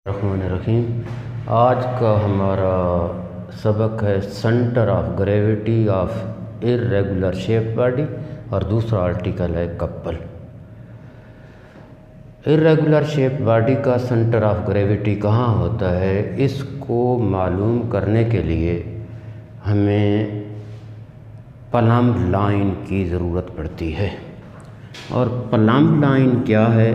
रहीम। आज का हमारा सबक है centre of gravity of irregular shape body और दूसरा आर्टिकल है कपल। इर्रेगुलर शेप बॉडी का सेंटर ऑफ ग्रेविटी कहाँ होता है, इसको मालूम करने के लिए हमें प्लम्ब लाइन की ज़रूरत पड़ती है। और प्लम्ब लाइन क्या है?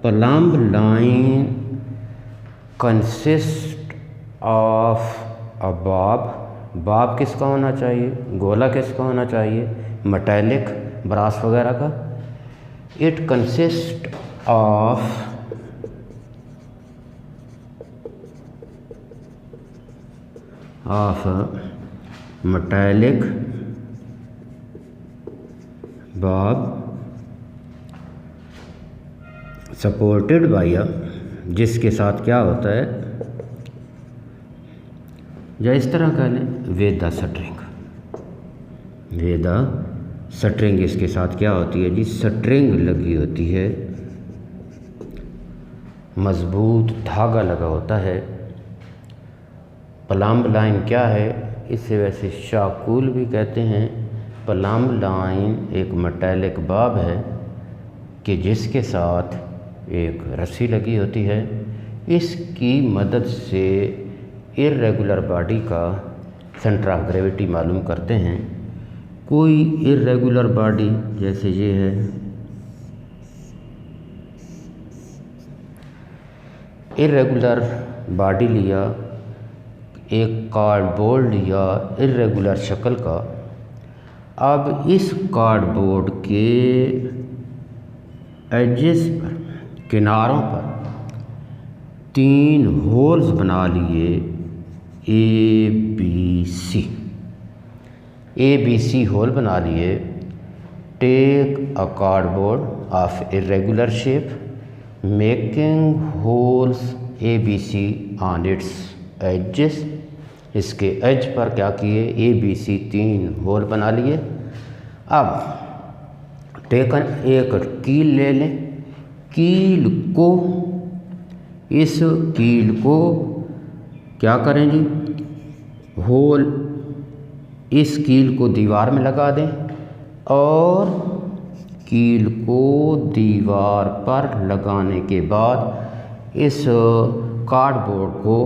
Plumb line consist of a बाब किसका होना चाहिए, गोला किसका होना चाहिए, मेटालिक ब्रास वगैरह का। इट कंसिस्ट ऑफ मेटालिक बाब सपोर्टेड बाय जिसके साथ क्या होता है, या इस तरह कह लें विद स्ट्रिंग इसके साथ क्या होती है जी, स्ट्रिंग लगी होती है, मजबूत धागा लगा होता है। प्लम्ब लाइन क्या है, इसे वैसे शाकुल भी कहते हैं। प्लम्ब लाइन एक मेटालिक बाब है कि जिसके साथ एक रस्सी लगी होती है। इसकी मदद से इर्रेगुलर बॉडी का सेंटर ऑफ ग्रेविटी मालूम करते हैं। कोई इर्रेगुलर बॉडी जैसे ये है, इर्रेगुलर बॉडी लिया, एक कार्डबोर्ड लिया इर्रेगुलर शक्ल का। अब इस कार्डबोर्ड के एजेस पर, किनारों पर 3 होल्स बना लिए, ए बी सी होल बना लिए। Take a cardboard of irregular shape, making holes A B C on its edges. इसके एज पर क्या किए, ए बी सी 3 होल बना लिए। अब टेकन एक कील ले लें, इस कील को क्या करें जी, होल इस कील को दीवार में लगा दें और कील को दीवार पर लगाने के बाद इस कार्डबोर्ड को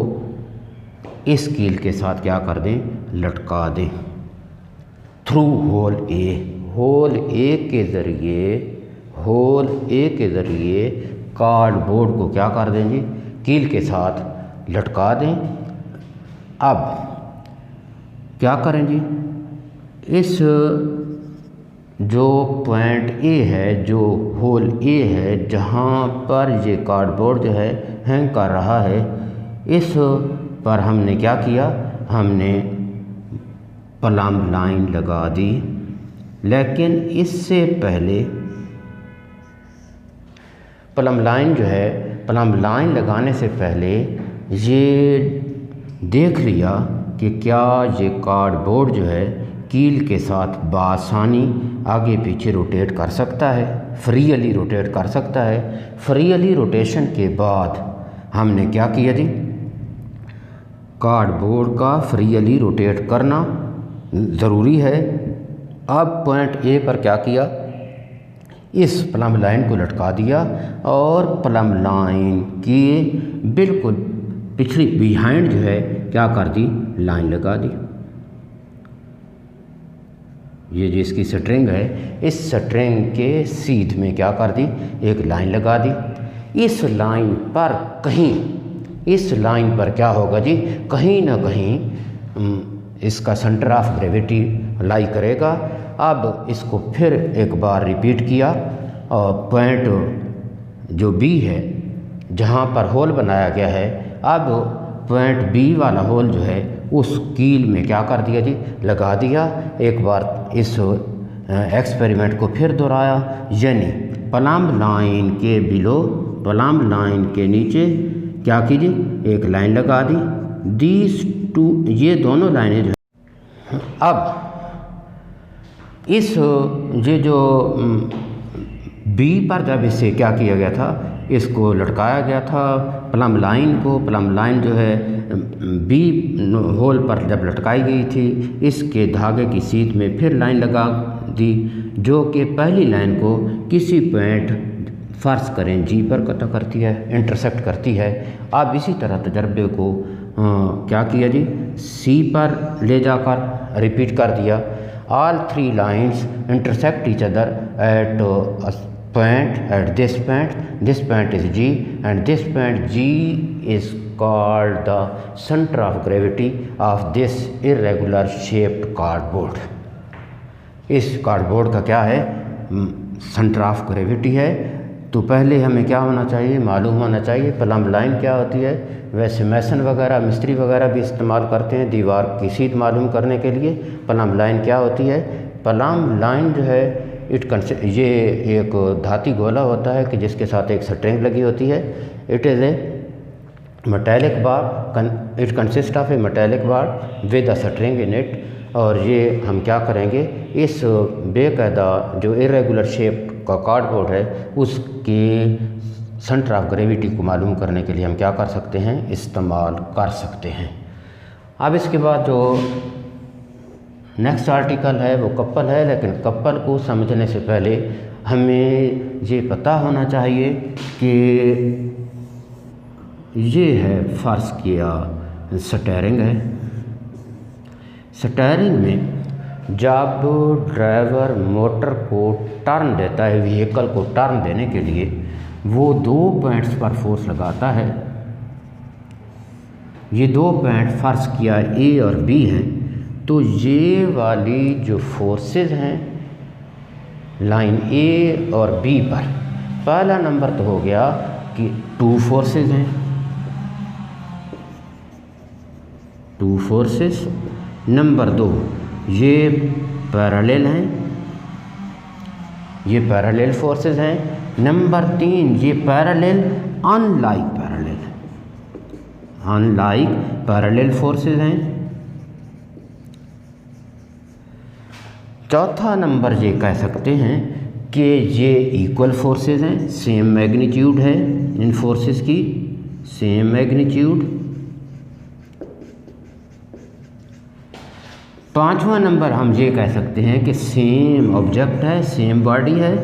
इस कील के साथ क्या कर दें, लटका दें थ्रू होल ए के ज़रिए कार्डबोर्ड को क्या कर दें जी, कील के साथ लटका दें। अब क्या करें जी, इस जो पॉइंट ए है, जो होल ए है, जहाँ पर ये कार्डबोर्ड जो है हैंग कर रहा है, इस पर हमने क्या किया, हमने प्लम्ब लाइन लगा दी। लेकिन इससे पहले प्लम्ब लाइन लगाने से पहले ये देख लिया कि क्या ये कार्डबोर्ड जो है कील के साथ बासानी आगे पीछे रोटेट कर सकता है, फ्रीली रोटेट कर सकता है। फ्रीली रोटेशन के बाद हमने क्या किया जी, कार्डबोर्ड का फ्रीली रोटेट करना ज़रूरी है। अब पॉइंट ए पर क्या किया, इस प्लम्ब लाइन को लटका दिया और प्लम्ब लाइन की बिल्कुल पिछली बिहाइंड जो है क्या कर दी, लाइन लगा दी। ये जिसकी स्ट्रिंग है, इस स्ट्रिंग के सीध में क्या कर दी, एक लाइन लगा दी। इस लाइन पर क्या होगा जी, कहीं ना कहीं इसका सेंटर ऑफ ग्रेविटी लाई करेगा। अब इसको फिर एक बार रिपीट किया और पॉइंट जो बी है, जहाँ पर होल बनाया गया है, अब पॉइंट बी वाला होल जो है उस कील में क्या कर दिया जी, लगा दिया। एक बार इस एक्सपेरिमेंट को फिर दोहराया, यानी प्लम्ब लाइन के बिलो, प्लम्ब लाइन के नीचे क्या कीजिए, एक लाइन लगा दी। दीज टू, ये दोनों लाइनें जो है, अब इस ये जो बी पर जब इसे क्या किया गया था, इसको लटकाया गया था प्लम लाइन को। प्लम लाइन जो है बी होल पर जब लटकाई गई थी, इसके धागे की सीध में फिर लाइन लगा दी जो कि पहली लाइन को किसी पॉइंट फर्ज करें जी पर कट करती है, इंटरसेक्ट करती है। अब इसी तरह तजर्बे को क्या किया जी, सी पर ले जाकर रिपीट कर दिया। All three lines intersect each other at point at this point is G, and this point G is called the center of gravity of this irregular shaped cardboard। इस कार्डबोर्ड का क्या है, सेंटर ऑफ ग्रेविटी है। तो पहले हमें क्या होना चाहिए, मालूम होना चाहिए प्लम लाइन क्या होती है। वैसे मैसन वगैरह मिस्त्री वगैरह भी इस्तेमाल करते हैं दीवार की सीध मालूम करने के लिए। प्लम लाइन क्या होती है, प्लम लाइन जो है ये एक धाती गोला होता है कि जिसके साथ एक स्ट्रिंग लगी होती है। It is a metallic bar, it consist of A metallic bar with a string in it. और ये हम क्या करेंगे, इस बेकायदा जो इरेगुलर शेप का कार्डबोर्ड है उसके सेंटर ऑफ ग्रेविटी को मालूम करने के लिए हम क्या कर सकते हैं, इस्तेमाल कर सकते हैं। अब इसके बाद जो नेक्स्ट आर्टिकल है वो कपल है, लेकिन कपल को समझने से पहले हमें ये पता होना चाहिए कि ये है फर्ज किया स्टीयरिंग है। स्टीयरिंग में जब ड्राइवर मोटर को टर्न देता है, व्हीकल को टर्न देने के लिए वो 2 पॉइंट्स पर फोर्स लगाता है। ये 2 पॉइंट फर्ज किया ए और बी हैं। तो ये वाली जो फोर्सेस हैं लाइन ए और बी पर, पहला नंबर तो हो गया कि 2 फोर्सेस हैं, 2 फोर्सेस। नंबर 2 ये पैरेलल हैं, ये पैरेलल फोर्सेस हैं। नंबर 3 ये parallel unlike parallel, unlike parallel forces हैं। चौथा नंबर ये कह सकते हैं कि ये इक्वल फोर्सेस हैं, सेम मैग्नीट्यूड है इन फोर्सेस की, सेम मैग्नीट्यूड। 5वां नंबर हम ये कह सकते हैं कि सेम ऑब्जेक्ट है, सेम बॉडी है,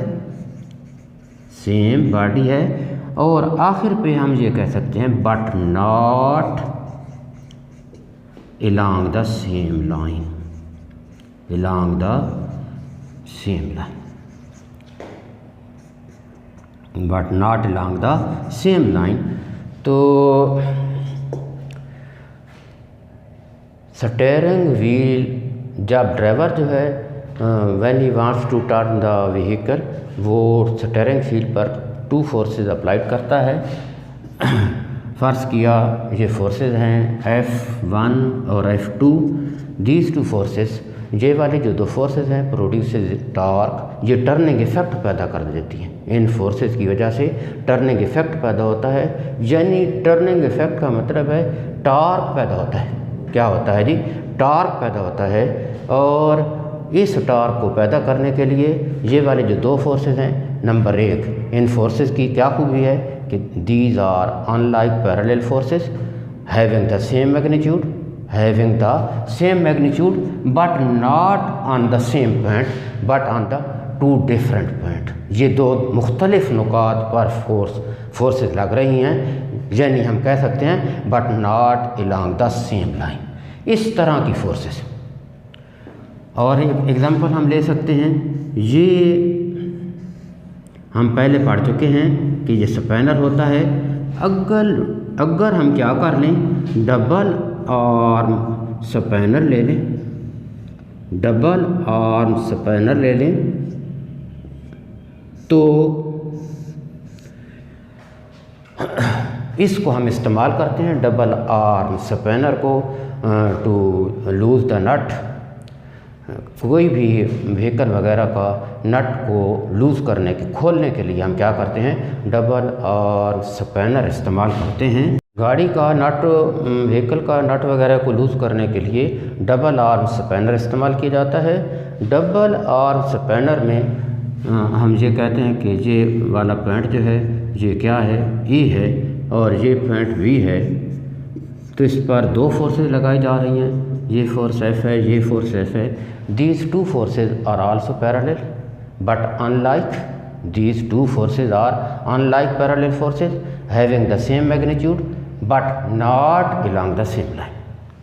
सेम बॉडी है। और आखिर पे हम ये कह सकते हैं but not along the same line, along the same line, but not along the same line। तो स्टीयरिंग व्हील जब ड्राइवर जो है when he wants to turn the vehicle, वो स्टीयरिंग व्हील पर 2 फोर्सेस अप्लाइड करता है। फ़र्ज़ किया ये फोर्सेस हैं F1 और F2। दीज 2 फोर्सेस, ये वाली जो 2 फोर्सेस हैं प्रोड्यूसेस टॉर्क, ये टर्निंग इफेक्ट पैदा कर देती हैं। इन फोर्सेस की वजह से टर्निंग इफेक्ट पैदा होता है, यानी टर्निंग इफेक्ट का मतलब है टॉर्क पैदा होता है। क्या होता है जी, टॉर्क पैदा होता है। और इस टॉर्क को पैदा करने के लिए ये वाले जो 2 फोर्सेस हैं, नंबर 1 इन फोर्सेस की क्या खूबी है कि these are unlike parallel forces having the same magnitude, having the same magnitude but not on the same point but on the 2 different point. ये 2 मुख्तलिफ नुकात पर फोर्सेस लग रही हैं, यानी हम कह सकते हैं but not along the same line, इस तरह की फोर्सेस। और एक एग्जांपल हम ले सकते हैं, ये हम पहले पढ़ चुके हैं कि ये स्पैनर होता है। अगर हम क्या कर लें, डबल आर्म स्पैनर ले लें, डबल आर्म स्पैनर ले लें, तो इसको हम इस्तेमाल करते हैं डबल आर्म स्पैनर को टू लूज़ द नट। कोई भी व्हीकल वगैरह का नट को लूज़ करने के खोलने के लिए हम क्या करते हैं, डबल आर्म स्पैनर इस्तेमाल करते हैं। गाड़ी का नट, व्हीकल का नट वगैरह को लूज़ करने के लिए डबल आर्म स्पैनर इस्तेमाल किया जाता है। डबल आर्म स्पैनर में हम ये कहते हैं कि ये वाला पॉइंट जो है ये क्या है, E है, और ये पॉइंट B है, तो इस पर दो फोर्सेस लगाई जा रही हैं, ये फोर्स F है, ये फोर्स F है। These two forces are also parallel, but unlike these two forces are unlike parallel forces having the same magnitude but not along the same line,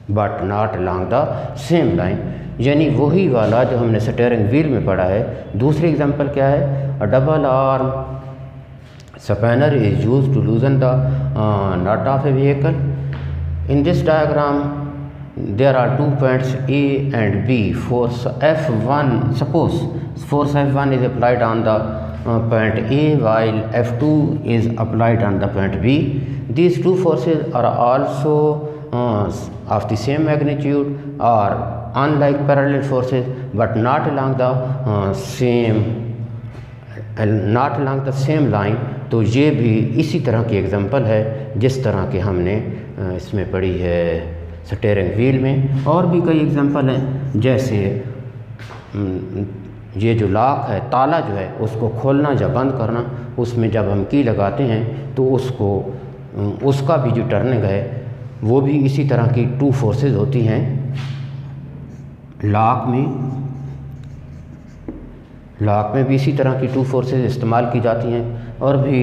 but not along the same line। यानी वही वाला जो हमने steering wheel में पढ़ा है। दूसरी example क्या है, a double arm spanner is used to loosen the nut of a vehicle. In this diagram there are 2 points A and B. Force F1, suppose force F1 is applied on the point A while F2 is applied on the point B. These two forces are also of the same magnitude or unlike parallel forces but not along the same line। तो ये भी इसी तरह की example है जिस तरह के हमने इसमें पढ़ी है स्टीयरिंग व्हील में। और भी कई एग्जांपल हैं, जैसे ये जो लॉक है, ताला जो है उसको खोलना या बंद करना, उसमें जब हम की लगाते हैं तो उसका भी जो टर्निंग है वो भी इसी तरह की टू फोर्सेस होती हैं। लॉक में भी इसी तरह की टू फोर्सेस इस्तेमाल की जाती हैं। और भी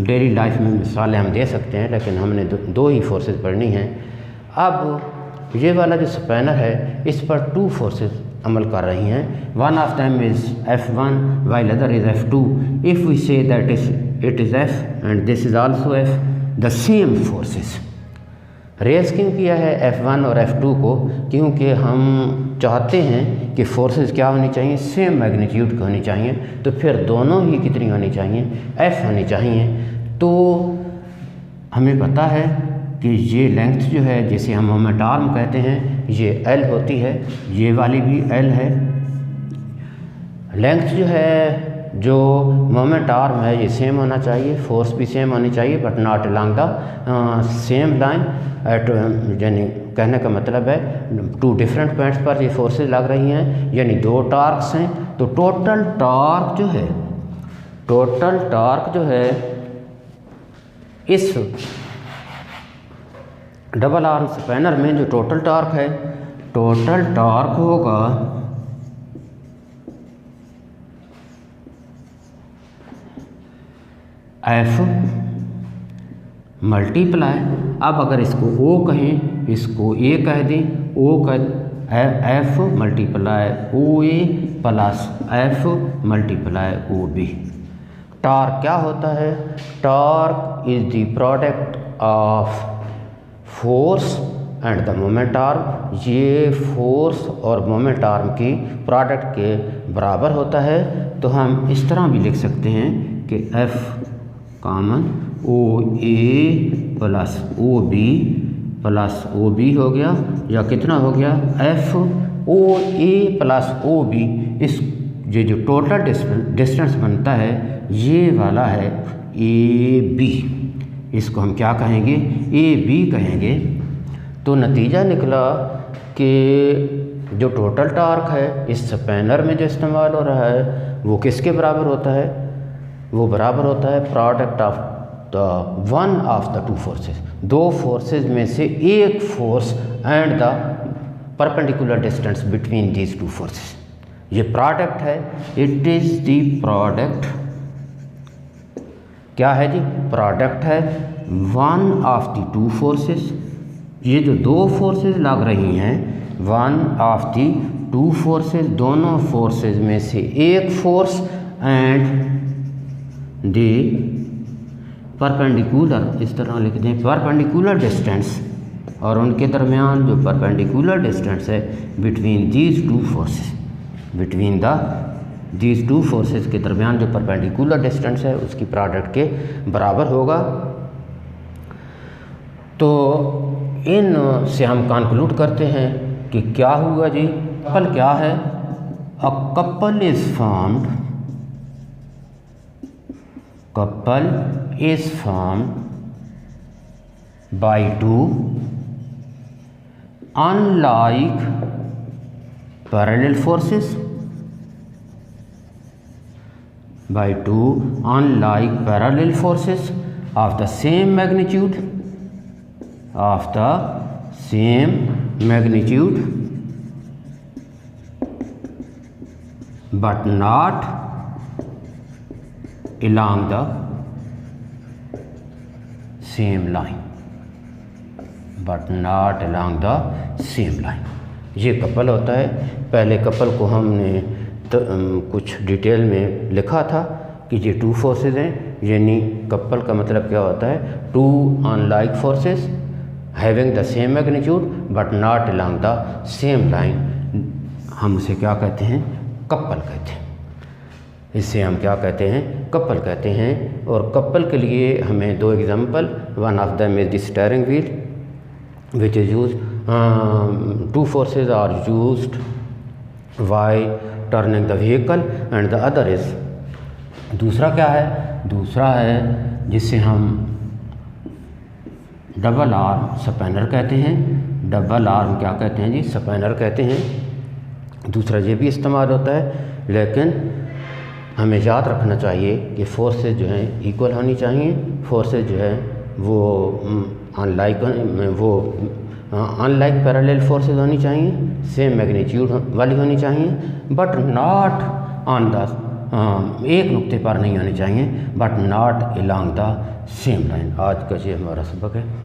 डेली लाइफ में मिसालें हम दे सकते हैं, लेकिन हमने दो ही फोर्सेस पढ़नी हैं। अब ये वाला जो स्पैनर है इस पर टू फोर्सेस अमल कर रही हैं। One of them is F1 while other is F2। If we say that it is F and this is also F, the same forces. रेस क्यों किया है F1 और F2 को? क्योंकि हम चाहते हैं कि फोर्सेस क्या होनी चाहिए, सेम मैग्नीट्यूड की होनी चाहिए। तो फिर दोनों ही कितनी होनी चाहिए, F होनी चाहिए। तो हमें पता है कि ये लेंथ जो है जिसे हम मोमेंट आर्म कहते हैं ये L होती है, ये वाली भी L है। लेंथ जो है जो मोमेंट आर्म है ये सेम होना चाहिए, फोर्स भी सेम होनी चाहिए, but not along the same line at, यानी कहने का मतलब है टू डिफरेंट पॉइंट्स पर ये फोर्सेस लग रही हैं, यानी दो टॉर्क्स हैं। तो टोटल टॉर्क जो है इस डबल आर्म स्पैनर में जो टोटल टॉर्क है, टोटल टॉर्क होगा F मल्टीप्लाई, अब अगर इसको O कहें, इसको A कह दें, O का F multiply OA plus F multiply OB। Torque क्या होता है? Torque is the product of force and the moment arm. ये फोर्स और मोमेंट आर्म की प्रोडक्ट के बराबर होता है। तो हम इस तरह भी लिख सकते हैं कि F common OA plus OB हो गया, या कितना हो गया F OA प्लस OB। इस ये जो टोटल डिस्टेंस बनता है ये वाला है AB, इसको हम क्या कहेंगे, AB कहेंगे। तो नतीजा निकला कि जो टोटल टॉर्क है इस स्पैनर में जो इस्तेमाल हो रहा है वो किसके बराबर होता है? वो बराबर होता है product of the one of the two forces, दो फोर्सेस में से एक force and the perpendicular distance between these two forces. ये प्रोडक्ट है, इट इज़ द प्रोडक्ट, क्या है जी? प्रोडक्ट है one of the two forces. ये जो दो फोर्सेस लग रही हैं, one of the two forces, दोनों फोर्सेस में से एक फोर्स एंड द परपेंडिकुलर, इस तरह लिख दें, परपेंडिकुलर डिस्टेंस, और उनके दरमियान जो परपेंडिकुलर डिस्टेंस है between these two forces, between these two forces के दरमियान जो परपेंडिकुलर डिस्टेंस है उसकी प्रोडक्ट के बराबर होगा। तो इन से हम कंक्लूड करते हैं कि क्या हुआ जी, कपल क्या है? A couple is formed by two unlike parallel forces by two unlike parallel forces of the same magnitude but not along the same line, ये कपल होता है। पहले कपल को हमने कुछ डिटेल में लिखा था कि ये टू फोर्सेस हैं, यानी कपल का मतलब क्या होता है, two unlike forces having the same magnitude but not along the same line, हम उसे क्या कहते हैं, कपल कहते हैं। इससे हम क्या कहते हैं, कपल कहते हैं। और कपल के लिए हमें दो example, one of them is the steering wheel which is use, two forces are used while turning the vehicle and the other is, दूसरा क्या है, दूसरा है जिसे हम डबल आर्म स्पैनर कहते हैं। डबल आर्म क्या कहते हैं जी, स्पैनर कहते हैं। दूसरा ये भी इस्तेमाल होता है, लेकिन हमें याद रखना चाहिए कि फोर्सेज जो हैं इक्वल होनी चाहिए। फोर्सेज जो है वो अनलाइक पैरेलल फोर्सेज होनी चाहिए, सेम मैग्नीट्यूड वाली होनी चाहिए, बट नॉट ऑन द, एक नुक्ते पर नहीं होनी चाहिए, but not along the same line. आज का ये हमारा सबक है।